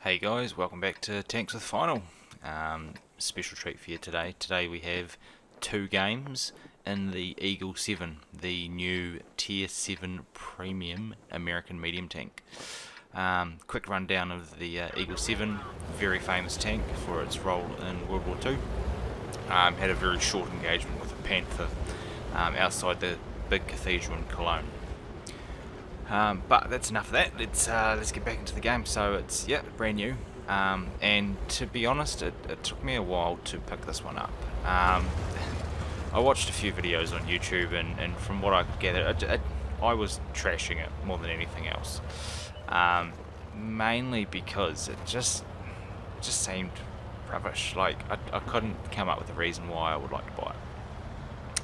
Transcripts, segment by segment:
Hey guys, welcome back to Tanks with Final. Special treat for you today. Today we have two games in the Eagle 7, the new Tier 7 Premium American Medium Tank. Quick rundown of the Eagle 7, very famous tank for its role in World War II. Had a very short engagement with a Panther outside the big cathedral in Cologne. But that's enough of that. Let's get back into the game. So it's brand new, and to be honest, it took me a while to pick this one up. I watched a few videos on YouTube, and from what I could gather, I was trashing it more than anything else. Mainly because it just seemed rubbish. Like I couldn't come up with a reason why I would like to buy it.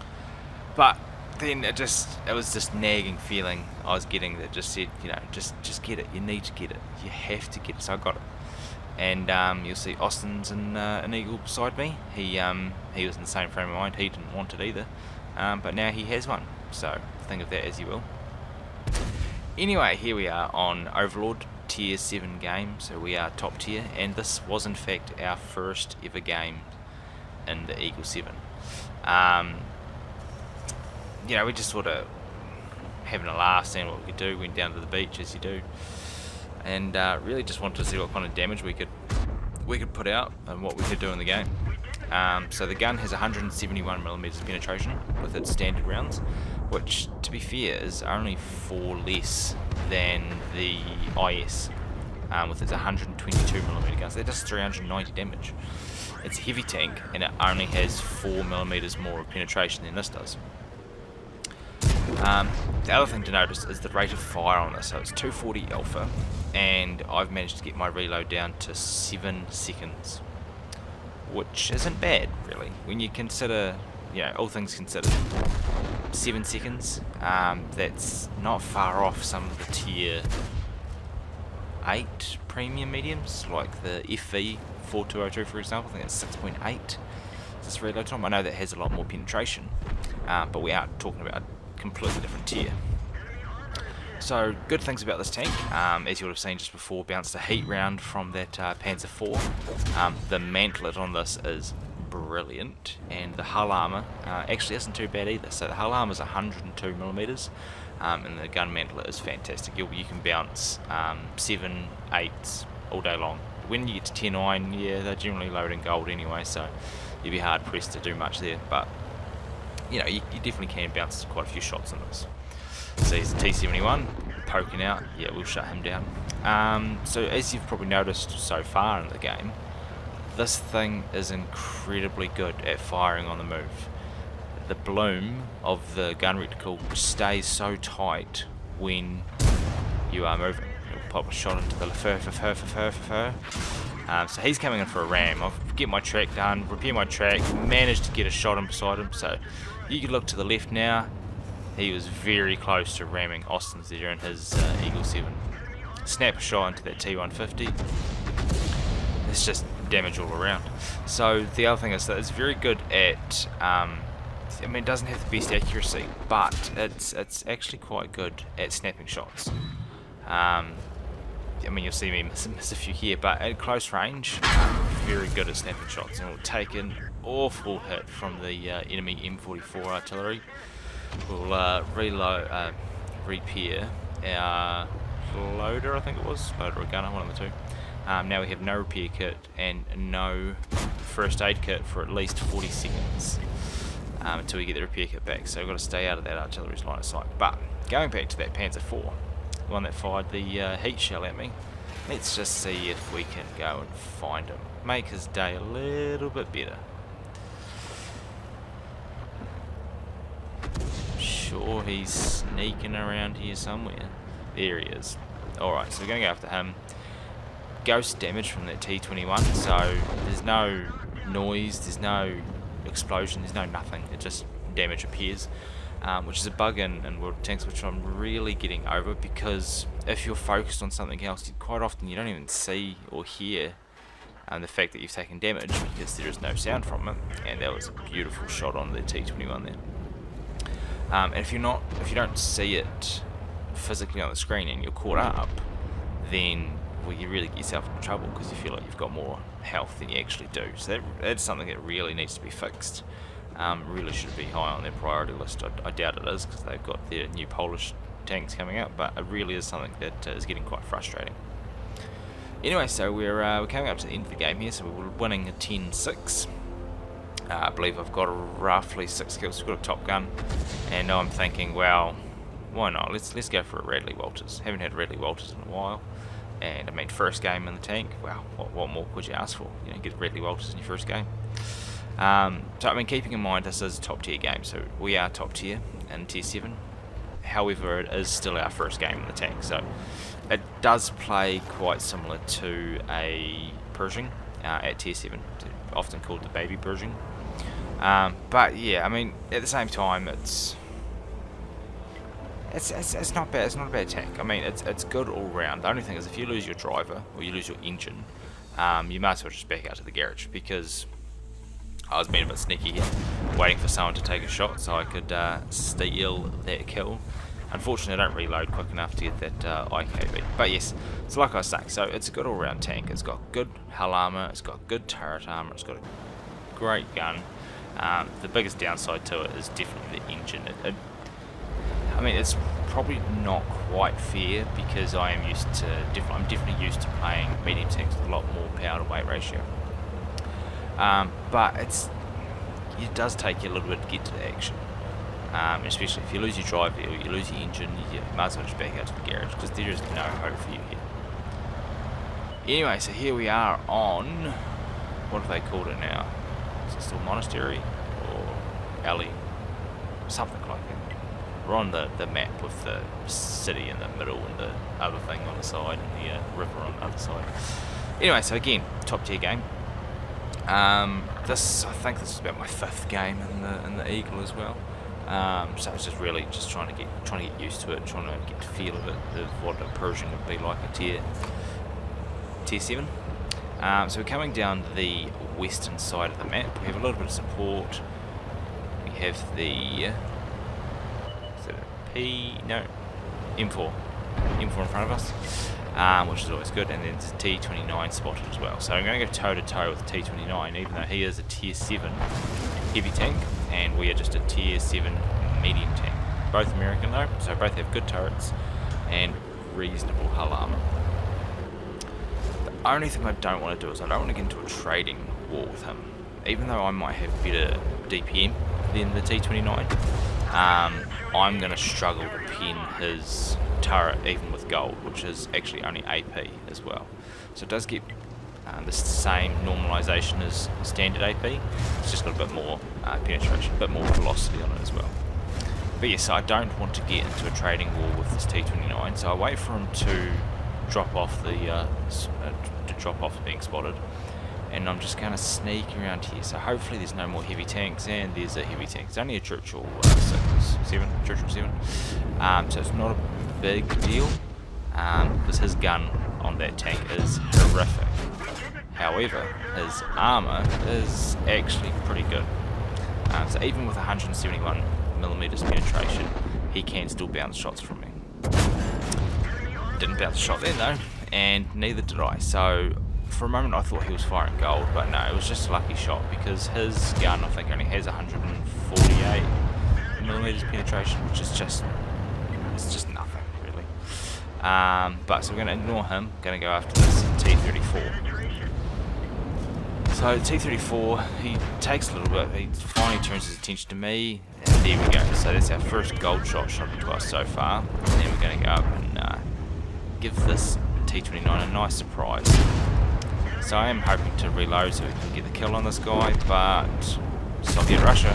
But then it was this nagging feeling I was getting that just said, just get it. You need to get it. You have to get it. So I got it. And you'll see Austin's an Eagle beside me. He was in the same frame of mind. He didn't want it either, but now he has one. So think of that as you will. Anyway, here we are on Overlord Tier 7 game. So we are top tier, and this was in fact our first ever game in the Eagle 7. We just sort of having a laugh, seeing what we could do. Went down to the beach as you do, and really just wanted to see what kind of damage we could put out and what we could do in the game. So the gun has 171mm penetration with its standard rounds, which, to be fair, is only 4 less than the IS with its 122mm gun. So that does 390 damage. It's a heavy tank, and it only has 4mm more of penetration than this does. The other thing to notice is the rate of fire on this. So it's 240 alpha, and I've managed to get my reload down to 7 seconds, which isn't bad really when you consider, all things considered. 7 seconds, that's not far off some of the tier 8 premium mediums, like the FV 4202 for example. I think it's 6.8 this reload time. I know that has a lot more penetration, but we are talking about completely different tier. So good things about this tank, as you would have seen just before, bounced a heat round from that Panzer IV. The mantlet on this is brilliant, and the hull armour actually isn't too bad either. So the hull armour is 102mm, and the gun mantlet is fantastic. You can bounce 7, 8s all day long. When you get to 10-9, they're generally loaded in gold anyway, so you'd be hard pressed to do much there. But you definitely can bounce quite a few shots on this. So here's a T71 poking out. Yeah, we'll shut him down. So as you've probably noticed so far in the game, this thing is incredibly good at firing on the move. The bloom of the gun reticle stays so tight when you are moving. It'll pop a shot into the fur. So he's coming in for a ram. I'll get my track done, repair my track, managed to get a shot in beside him. So you can look to the left now. He was very close to ramming Austin's there in his Eagle 7. Snap a shot into that T150. It's just damage all around. So the other thing is that it's very good at, it doesn't have the best accuracy, but it's actually quite good at snapping shots. You'll see me miss a few here, but at close range, very good at snapping shots, and will take an awful hit from the enemy M44 artillery. We'll repair our loader, I think it was, loader or gunner, one of the two. Now we have no repair kit and no first aid kit for at least 40 seconds until we get the repair kit back, so we've got to stay out of that artillery's line of sight. But going back to that Panzer IV, the one that fired the heat shell at me, let's just see if we can go and find him, make his day a little bit better. Sure, he's sneaking around here somewhere. There he is. Alright, so we're going to go after him. Ghost damage from that T21, so there's no noise, there's no explosion, there's no nothing, it just damage appears, which is a bug in World of Tanks, which I'm really getting over, because if you're focused on something else, quite often you don't even see or hear the fact that you've taken damage, because there is no sound from it. And that was a beautiful shot on the T21 there. And if you don't see it physically on the screen and you're caught up, then well, you really get yourself into trouble because you feel like you've got more health than you actually do. So that's something that really needs to be fixed. Really should be high on their priority list. I doubt it is because they've got their new Polish tanks coming out, but it really is something that is getting quite frustrating. Anyway, so we're coming up to the end of the game here, so we're winning a 10-6. I believe I've got roughly 6 kills. We've got a top gun, and now I'm thinking, well, why not? Let's go for a Radley Walters. Haven't had Radley Walters in a while, and I mean, first game in the tank. Wow, what more could you ask for? You know, get Radley Walters in your first game. So I mean, keeping in mind this is a top tier game, so we are top tier in tier 7. However, it is still our first game in the tank, so it does play quite similar to a Pershing at tier 7, often called the baby Pershing. But yeah, I mean, at the same time, it's not bad. It's not a bad tank. I mean, it's good all round. The only thing is, if you lose your driver or you lose your engine, you might as well just back out to the garage, because I was being a bit sneaky here, waiting for someone to take a shot so I could steal that kill. Unfortunately, I don't reload quick enough to get that IKB. But yes, so like I was saying, so it's a good all-round tank. It's got good hull armor, it's got good turret armor, it's got a great gun. The biggest downside to it is definitely the engine. I mean, it's probably not quite fair because I'm definitely used to playing medium tanks with a lot more power to weight ratio. But it does take you a little bit to get to the action. Especially if you lose your drive or you lose your engine, you might as well just back out to the garage because there is no hope for you here. Anyway, so here we are on, what have they called it now? Is it still Monastery or Alley? Something like that. We're on the map with the city in the middle and the other thing on the side and the river on the other side. Anyway, so again, top tier game. I think this is about my 5th game in the Eagle as well. So it's just really trying to get used to it, trying to get the feel of it, of what a Pershing would be like a tier 7. So we're coming down the western side of the map. We have a little bit of support. We have the M4 in front of us, which is always good, and then it's T29 spotted as well. So I'm going to go toe to toe with T29, even though he is a tier 7 heavy tank and we are just a tier 7 medium tank. Both American though, so both have good turrets and reasonable hull armor. The only thing I don't want to do is I don't want to get into a trading war with him, even though I might have better DPM than the T29. I'm going to struggle to pin his turret even with gold, which is actually only AP as well. So it does get the same normalization as standard AP. It's just got a bit more penetration, a bit more velocity on it as well. But yes, I don't want to get into a trading war with this T29, so I wait for him to drop off being spotted, and I'm just going to sneak around here. So hopefully there's no more heavy tanks, and there's a heavy tank. It's only a Churchill 7, so it's not a big deal, because his gun on that tank is horrific. However, his armor is actually pretty good. So even with 171mm penetration, he can still bounce shots from me. Didn't bounce a shot then though, and neither did I. So for a moment I thought he was firing gold, but no, it was just a lucky shot because his gun I think only has 148mm penetration, which is just nothing really. But so we're going to ignore him. Going to go after this T34. So T34, he takes a little bit. He finally turns his attention to me, and there we go. So that's our first gold shot into us so far. And then we're going to go up and give this T29 a nice surprise. So I am hoping to reload so we can get the kill on this guy, but Soviet Russia,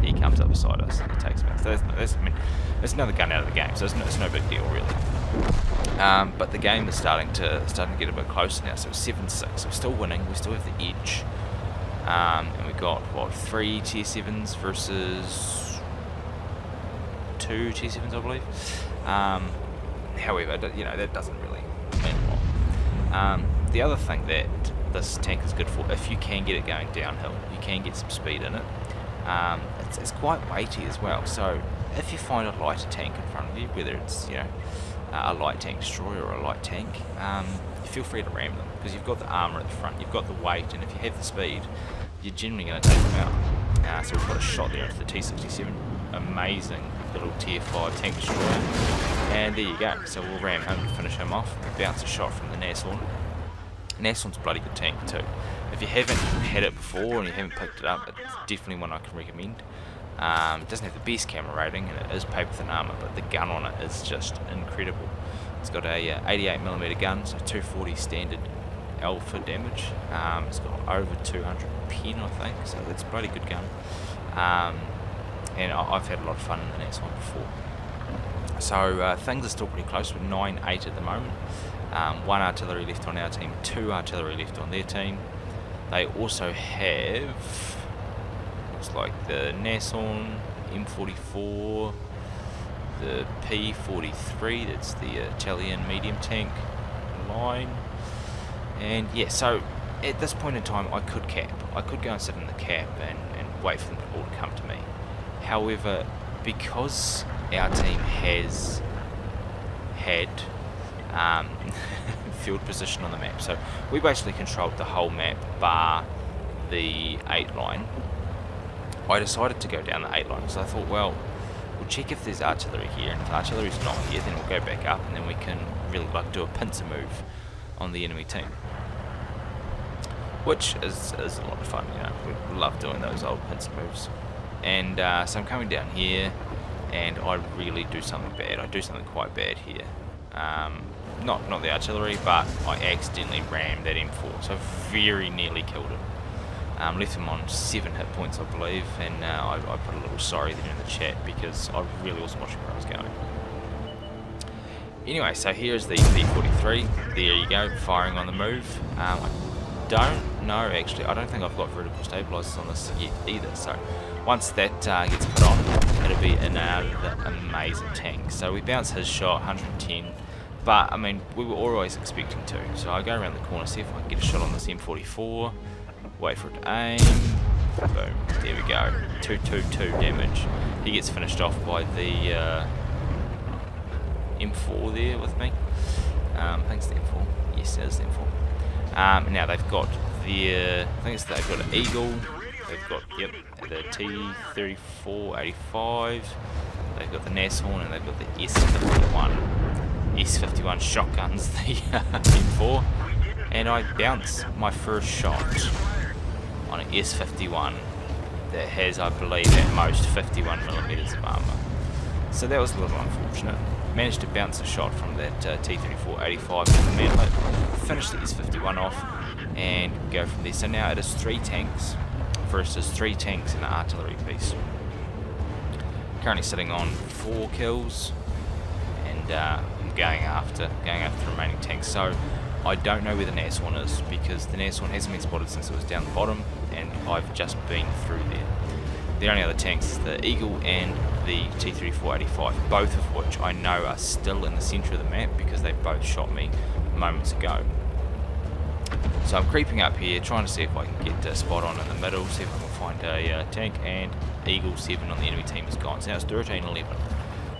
he comes up beside us and he takes him out. So that's another gun out of the game, so it's no big deal really. But the game is starting to get a bit closer now. So it's 7-6. We're still winning. We still have the edge, and we got what 3 tier 7s versus 2 tier 7s, I believe. However, you know, that doesn't really mean a lot. The other thing that this tank is good for, if you can get it going downhill, you can get some speed in it. It's quite weighty as well. So if you find a lighter tank in front of you, whether it's a light tank destroyer or a light tank, feel free to ram them, because you've got the armour at the front, you've got the weight, and if you have the speed, you're generally going to take them out. So we've got a shot there into the T-67, amazing little tier 5 tank destroyer, and there you go. So we'll ram him to finish him off. We bounce a shot from the Nashorn. Nashorn's a bloody good tank too. If you haven't had it before and you haven't picked it up, it's definitely one I can recommend. It doesn't have the best camera rating, and it is paper thin armour, but the gun on it is just incredible. It's got a 88mm gun, so 240 standard alpha damage. It's got over 200 pen, I think, so that's a bloody good gun. And I've had a lot of fun in the next one before. So things are still pretty close. We're 9-8 at the moment. 1 artillery left on our team, 2 artillery left on their team. They also have, looks like the Nashorn, M44, the P43, that's the Italian medium tank line. And yeah, so at this point in time I could cap. I could go and sit in the cap and wait for them all to come to me. However, because our team has had field position on the map, so we basically controlled the whole map bar the 8 line, I decided to go down the 8 line. So I thought, well, we'll check if there's artillery here, and if artillery's not here, then we'll go back up, and then we can really do a pincer move on the enemy team, which is a lot of fun. We love doing those old pincer moves. And so I'm coming down here, and I really do something bad. I do something quite bad here. Not the artillery, but I accidentally rammed that M4, so I very nearly killed him. Left him on 7 hit points, I believe, and I put a little sorry there in the chat because I really wasn't watching where I was going. Anyway, so here's the P43. There you go, firing on the move. I don't know, actually. I don't think I've got vertical stabilizers on this yet either. So once that gets put on, it'll be another amazing tank. So we bounce his shot, 110. But I mean, we were always expecting to. So I go around the corner, see if I can get a shot on this M44. Wait for it to aim. Boom. There we go. 222 damage. He gets finished off by the M4 there with me. I think it's the M4. Yes, it is the M4. Now they've got their, they've got an Eagle. They've got, yep, the T-34-85. They've got the Nashorn, and they've got the S51 shotguns, the M4. And I bounce my first shot on an S51 that has, I believe, at most 51mm of armour. So that was a little unfortunate. Managed to bounce a shot from that T-34-85 from the manlet, finish the S51 off, and go from there. So now it is 3 tanks versus 3 tanks and an artillery piece. Currently sitting on 4 kills, and I'm going after the remaining tanks. So I don't know where the Nashorn is, because the Nashorn hasn't been spotted since it was down the bottom, and I've just been through there. The only other tanks is the Eagle and the T-34-85, both of which I know are still in the centre of the map because they both shot me moments ago. So I'm creeping up here, trying to see if I can get a spot on in the middle, see if I can find a tank, and Eagle 7 on the enemy team is gone. So now it's 13-11.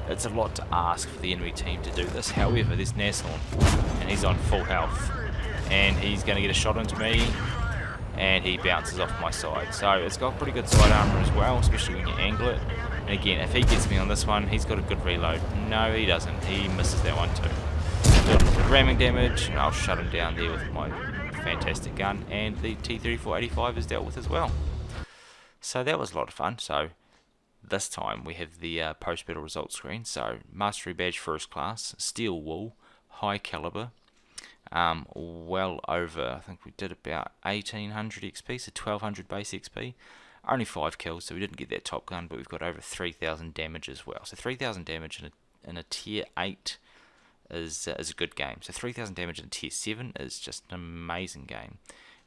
It's a lot to ask for the enemy team to do this. However, there's Nashorn, and he's on full health, and he's going to get a shot into me, and he bounces off my side. So it's got pretty good side armour as well, especially when you angle it. And again, if he gets me on this one, he's got a good reload. No, he doesn't. He misses that one too. Do a little bit of ramming damage, and I'll shut him down there with my fantastic gun, and the T-34-85 is dealt with as well. So that was a lot of fun. So this time we have the post-battle results screen. So Mastery Badge First Class, Steel Wool, High Caliber, well over, I think we did about 1800 XP, so 1200 base XP. Only 5 kills, so we didn't get that top gun, but we've got over 3000 damage as well. So 3000 damage in a tier 8 is a good game. So 3000 damage in tier 7 is just an amazing game.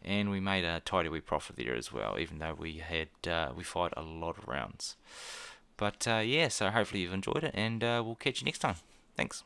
And we made a tidy wee profit there as well, even though we fired a lot of rounds. But yeah, so hopefully you've enjoyed it, and we'll catch you next time. Thanks.